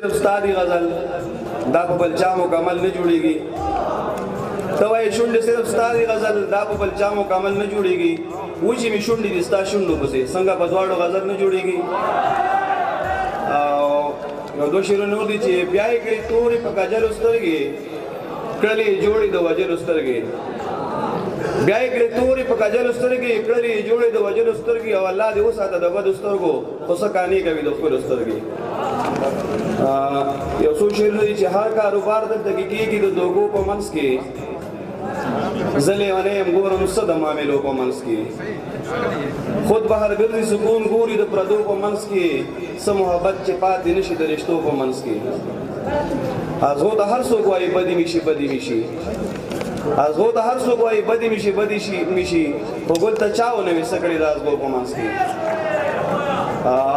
उस्तादी गजल दा په بل چا مکمل نه جوړیږي توای شونډې صرف استادي غزل دا په بل چا مکمل نه جوړیږي وږي می شونډې دي ستا شونډو پسې څنګه په دواړو غزل نه جوړیږي او یو دوه شعرونه نور دي چې بیا یې کړي تورې په کجل سترګې کړلې جوړې د وجل سترګې بیا یې کړي تورې په کجل سترګې کړلې جوړې د وجل سترګې او الله دې وساته د بد سترګو خو څه کانې کوي د خپل سترګې یو څو شعرونه دي چې هر کاروبار دلته کېږي د دوګو په منځ کې زلی ونیم ګورم څه د معاملو په منځ کې خود بهر ګرځي سکون ګوري د پردو په منځ کې څه محبت چې پاتې نشي د رشتو په منځ کې ازغو ته هر څوک وایي بدي میشي بدي میشي ازغو ته هر څوک وایي بدي میشي بدي میشي خو ګل ته چا ونه وي څه کړي د ازغو په منځ کې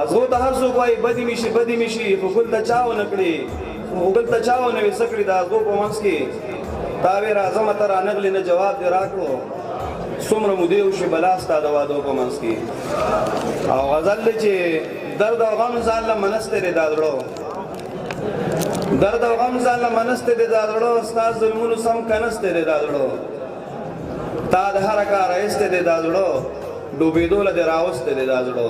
ازغو ته هر څوک وایي بدي میشي بدي میشي خو ګل ته چا ونه کړي خو ګل ته چا ونه وي څه کړي د ازغو په منځ کې تاوی راځم تر انغلی نه جواب دی راکړو څومره مودې وشي بلا ستا د وادو په منځ کې او غزل چې درد او غم ځان له منسته دی دا زړه درد او غم ځان له منسته دی دا زړه ستا ظلمونو سم کنسته دی دا زړه تا د هر کار ایسته دی دا زړه ډوبېدو له دې راوسته دی دا زړه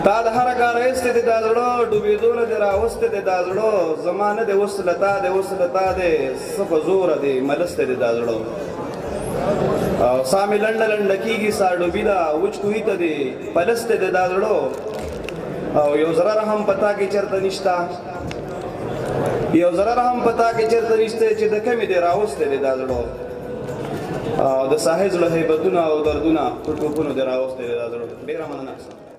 تا د هر کار ایسته دی دا زړه ډوبېدو له دې راوسته دی دا زړه زمانه د وصلتا د وصلتا د صف زور دی ملسته دی دا زړه او سامي لنډ لنډ کیږي سا ډوبې دا وچ کوي ته دی پلسته دی دا زړه او یو ضرر هم پتا کې چرته نشتا یو ضرر هم پتا کې چرته نشته چې د کمی دی راوسته دی دا زړه او د ساحل له هیبتونه او دردونه ټوټونو دی راوسته دی دا زړه ډیر مننه